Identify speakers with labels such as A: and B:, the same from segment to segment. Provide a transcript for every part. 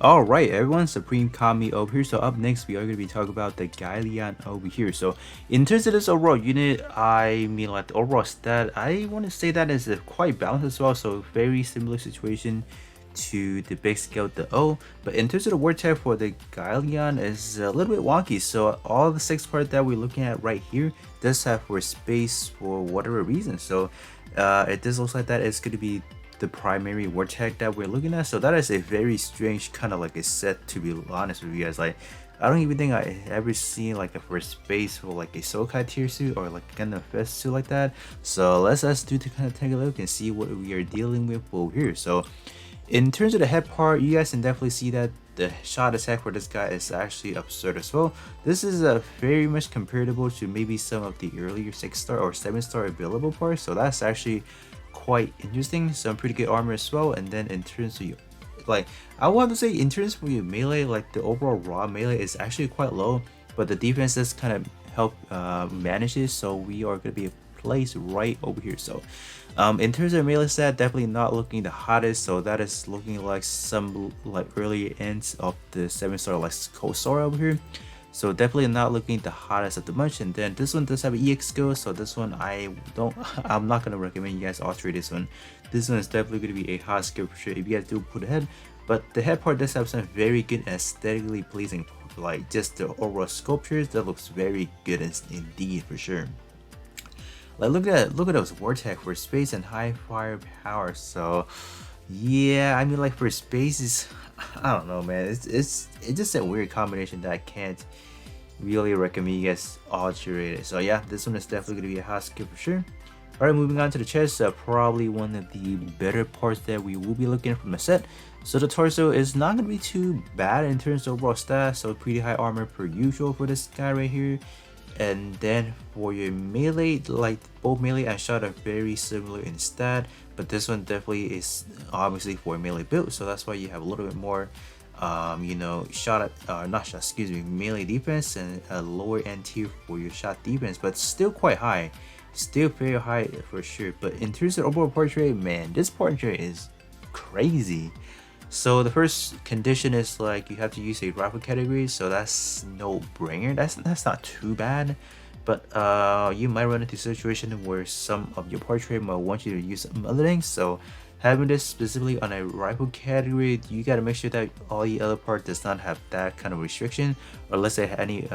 A: Alright everyone, Supreme Kami over here. So up next we are going to be talking about the Gaeon over here. So in terms of this overall unit, I mean like the overall stat, I want to say that is quite balanced as well. So very similar situation to the big scale the O. But in terms of the word tag for the Gaeon is a little bit wonky. So all the 6 parts that we're looking at right here does have for space for whatever reason. So it does look like that it's going to be the primary word tag that we're looking at. So that is a very strange kind of like a set, to be honest with you guys. Like I don't even think I ever seen like a first space for like a Sokai tier suit or like a Gundam Fest suit like that. So let's do to kind of take a look and see what we are dealing with over here. So in terms of the head part, you guys can definitely see that the shot attack for this guy is actually absurd as well. This is very much comparable to maybe some of the earlier 6-star or 7-star available parts. So that's actually quite interesting. Some pretty good armor as well. And then in terms of your, like, I want to say in terms of your melee, like the overall raw melee is actually quite low, but the defense does kind of help manage it. So we are going to be placed right over here. So in terms of melee stat, definitely not looking the hottest. So that is looking like some like early ends of the 7-star like Kosora over here. So definitely not looking the hottest of the bunch. And then this one does have an EX skill, so this one I'm not gonna recommend you guys alterate this one. This one is definitely gonna be a hot skill for sure if you guys do put ahead. But the head part does have some very good aesthetically pleasing, like just the overall sculptures that looks very good indeed for sure. Like look at those vortex for space and high firepower. So yeah, I mean like for space is, I don't know man, it's just a weird combination that I can't really recommend you guys alterate it. So yeah, this one is definitely gonna be a hot skill for sure. Alright, moving on to the chest, probably one of the better parts that we will be looking at from the set. So the torso is not gonna be too bad in terms of overall stats, so pretty high armor per usual for this guy right here. And then for your melee, like both melee and shot are very similar in stat, but this one definitely is obviously for melee build, so that's why you have a little bit more you know, melee defense and a lower end tier for your shot defense, but still quite high, still very high for sure. But in terms of overall portrait, man, this portrait is crazy. So the first condition is like you have to use a rifle category, so that's no brainer. That's not too bad, but you might run into a situation where some of your portrait might want you to use some other things. So having this specifically on a rifle category, you gotta make sure that all the other part does not have that kind of restriction, or let's say any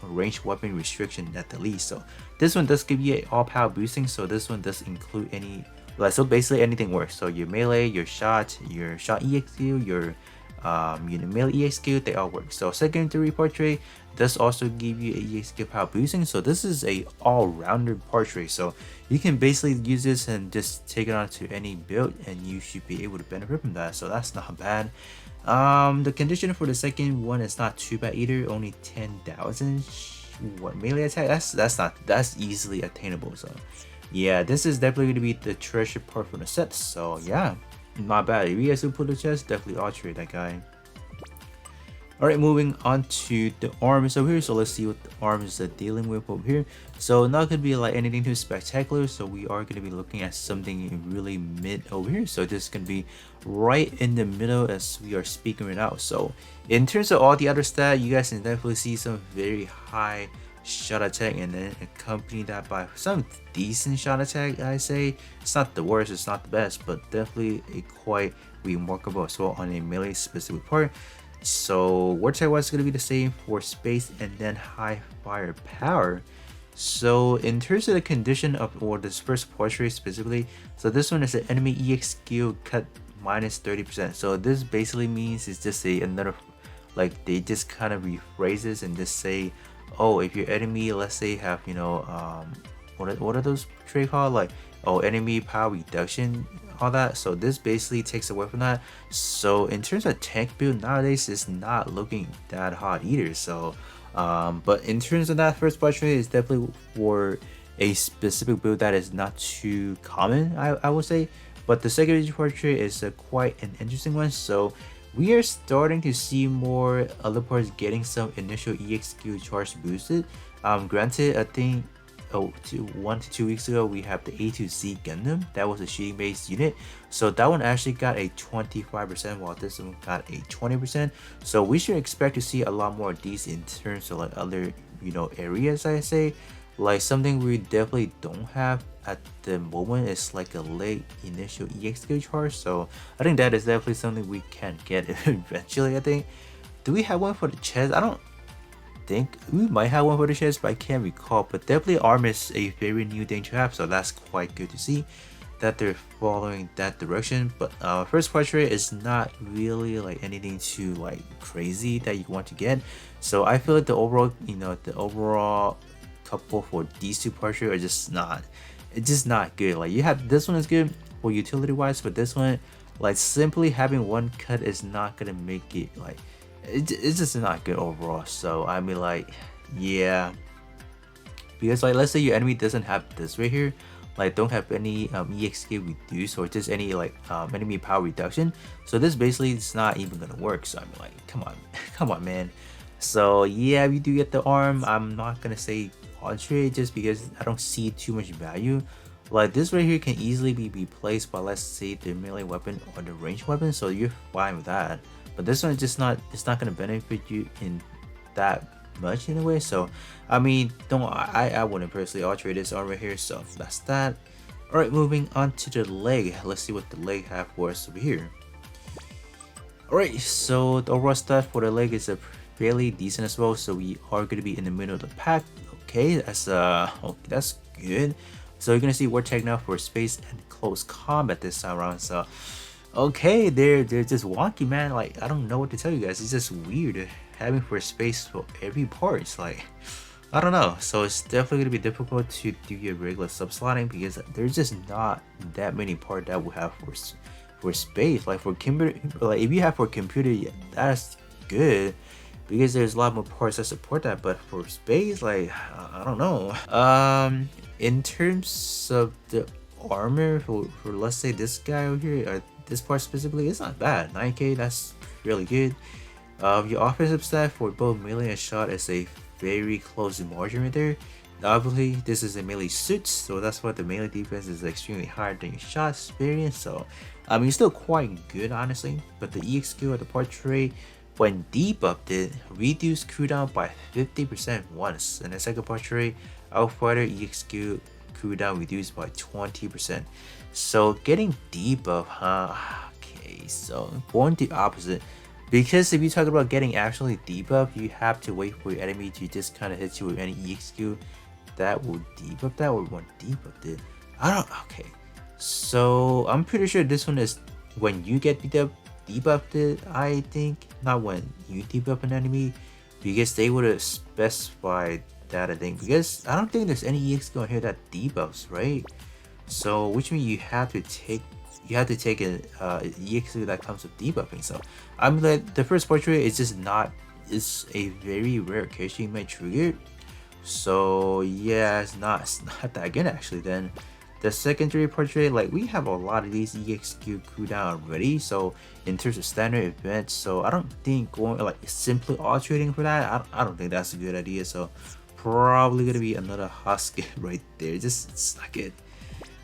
A: ranged weapon restriction at the least. So this one does give you a all power boosting, so this one does include any, like, so basically anything works. So your melee, your shot EX skill, your you know, melee EX skill, they all work. So secondary portrait does also give you a EX skill power boosting. So this is a all-rounder portrait. So you can basically use this and just take it onto any build, and you should be able to benefit from that. So that's not bad. The condition for the second one is not too bad either. Only 10,000 what melee attack. That's easily attainable. So yeah, this is definitely going to be the treasure part for the set. So yeah, not bad. If you guys do put the chest, definitely alterate that guy. Alright, moving on to the arms over here. So let's see what the arms are dealing with over here. So not going to be like anything too spectacular. So we are going to be looking at something really mid over here. So this is going to be right in the middle as we are speaking right now. So in terms of all the other stats, you guys can definitely see some very high shot attack, and then accompany that by some decent shot attack. I say it's not the worst, it's not the best, but definitely a quite remarkable as well on a melee specific part. So word tag was going to be the same for space and then high firepower. So in terms of the condition of, or this first portrait specifically, so this one is an enemy EX skill cut minus 30%. So this basically means it's just another, like they just kind of rephrase this and just say, oh, if your enemy, let's say, have, you know, what are those traits called, like, oh, enemy power reduction, all that. So this basically takes away from that. So in terms of tank build nowadays, it's not looking that hot either. So but in terms of that first portrait, is definitely for a specific build that is not too common, I would say. But the second portrait is quite an interesting one. So we are starting to see more other parts getting some initial EX skill charge boosted. Granted, I think 1 to 2 weeks ago, we have the A2Z Gundam. That was a shooting based unit. So that one actually got a 25%, while this one got a 20%. So we should expect to see a lot more of these in terms of like other, areas. I say, like something we definitely don't have at the moment is like a late initial EXQ charge. So I think that is definitely something we can get eventually. I think. Do we have one for the chest? I don't think we might have one for the chest, but I can't recall. But definitely arm is a very new thing to have, so that's quite good to see that they're following that direction. But first portrait is not really like anything too like crazy that you want to get. So I feel like the overall, the overall couple for these two portraits are just not, it's just not good. Like you have this one is good for utility wise, but this one, like simply having one cut is not gonna make it like it's just not good overall. So I mean, like, yeah, because like let's say your enemy doesn't have this right here, like don't have any EXK reduce or just any like enemy power reduction, so this basically is not even gonna work. So I mean, like, come on come on, man. So yeah, we do get the arm. I'm not gonna say alterate just because I don't see too much value. Like this right here can easily be replaced by, let's say, the melee weapon or the ranged weapon, so you're fine with that. But this one is just not, it's not gonna benefit you in that much in a way. So I mean, I wouldn't personally alterate this arm right here. So that's that. All right, moving on to the leg. Let's see what the leg have for us over here. All right, so the overall stat for the leg is a fairly decent as well. So we are gonna be in the middle of the pack. Okay, that's that's good. So you're gonna see we're taking out for space and close combat this time around. So okay, they're just wonky, man. Like I don't know what to tell you guys. It's just weird having for space for every part. It's like I don't know. So it's definitely gonna be difficult to do your regular subslotting because there's just not that many parts that we have for space. Like for computer, like if you have for computer, yeah, that's good because there's a lot more parts that support that. But for space, like I don't know. In terms of the armor for let's say this guy over here, this part specifically, it's not bad. 9k, that's really good. Your offensive stat for both melee and shot is a very close margin right there. Obviously, this is a melee suit, so that's why the melee defense is extremely higher than your shot experience. So, I mean, it's still quite good, honestly. But the EX skill of the portrait, when debuffed, it reduced cooldown by 50% once, and the second portrait, Outfighter EX skill cooldown reduced by 20%. So getting debuff, huh? Okay, so going the opposite. Because if you talk about getting actually debuff, you have to wait for your enemy to just kind of hit you with any EXQ that will debuff that or won't debuff it. I don't. Okay, so I'm pretty sure this one is when you get debuffed it. I think not when you debuff an enemy, because they would have specified that. I think because I don't think there's any EXQ on here that debuffs, right? So which means you have to take an EXQ that comes with debuffing. So I'm like the first portrait is just not, it's a very rare case you may trigger. So yeah, it's not that good actually. Then the secondary portrait, like we have a lot of these EXQ cooldown already. So in terms of standard events, so I don't think going like simply alterating for that, I don't think that's a good idea. So probably gonna be another Husky right there. Just it's not good.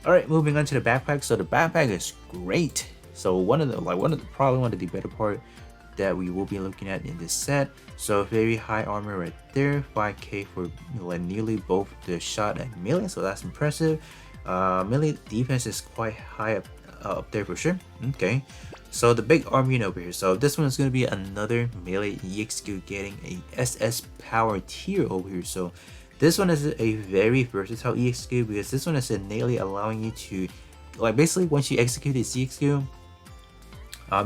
A: All right, moving on to the backpack. So the backpack is great. So one of the better part that we will be looking at in this set. So very high armor right there, 5k for like nearly both the shot and melee. So that's impressive. Melee defense is quite high up there for sure. Okay, so the big arm unit over here. So this one is going to be another melee EXQ getting a SS power tier over here. So this one is a very versatile EXQ because this one is innately allowing you to, like basically once you execute this EXQ,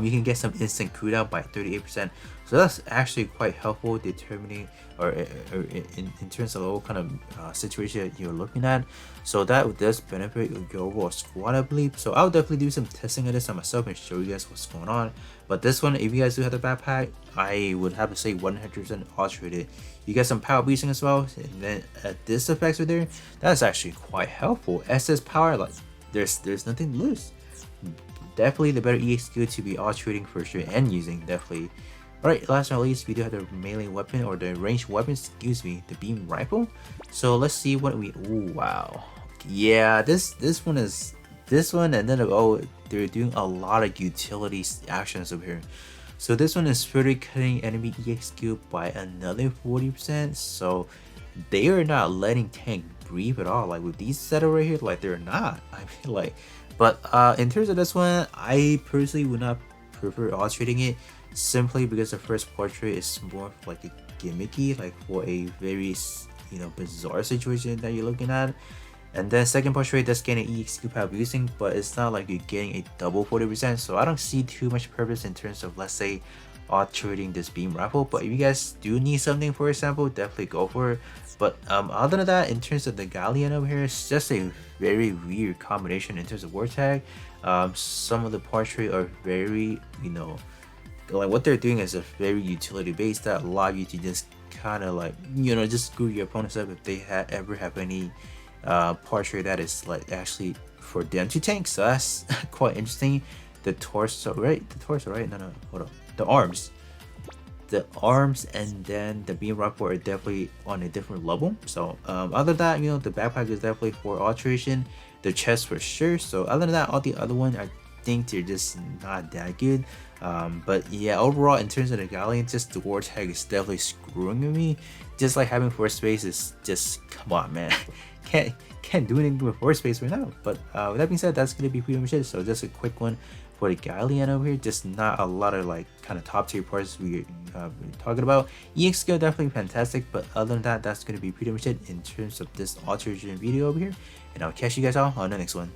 A: you can get some instant cooldown by 38%. So that's actually quite helpful determining or in terms of what kind of situation you're looking at. So that does benefit your overall squad, I believe. So I'll definitely do some testing of this on myself and show you guys what's going on. But this one, if you guys do have the backpack, I would have to say 100% alterated. You get some power boosting as well, and then this effects right there, that's actually quite helpful. SS power, like there's nothing to lose. Definitely the better EXQ to be alterating for sure and using definitely. Alright, last but not least, we do have the melee weapon, or the ranged weapon, excuse me, the beam rifle. So let's see what we, ooh, wow. Yeah, this one is, this one, and then, oh, they're doing a lot of utility actions over here. So this one is further cutting enemy EXQ by another 40%, so they are not letting tank breathe at all. Like with these setup right here, like they're not. I mean, like, but in terms of this one, I personally would not prefer alterating it, simply because the first portrait is more of like a gimmicky, like for a very, you know, bizarre situation that you're looking at. And then second portrait does gain an EXQ power boosting, but it's not like you're getting a double 40%, so I don't see too much purpose in terms of, let's say, altering this beam rifle. But if you guys do need something, for example, definitely go for it. But other than that, in terms of the Gaeon over here, it's just a very weird combination in terms of war tag. Some of the portrait are very, you know, like what they're doing is a very utility based that allow you to just kind of like, you know, just screw your opponents up if they ever have any portrait that is like actually for them to tank. So that's quite interesting. The torso, right? The torso, right? No, hold on. The arms, and then the beam rifle are definitely on a different level. So other than that, you know, the backpack is definitely for alteration, the chest for sure. So other than that, all the other one, I think they're just not that good. But yeah, overall in terms of the Gaeon, just the war tag is definitely screwing with me. Just like having force space is just, come on, man. can't do anything with force space right now. But with that being said, that's gonna be pretty much it. So just a quick one for the Gaeon over here. Just not a lot of like kind of top tier parts we're talking about. EX skill definitely fantastic, but other than that, that's gonna be pretty much it in terms of this alteration video over here. And I'll catch you guys all on the next one.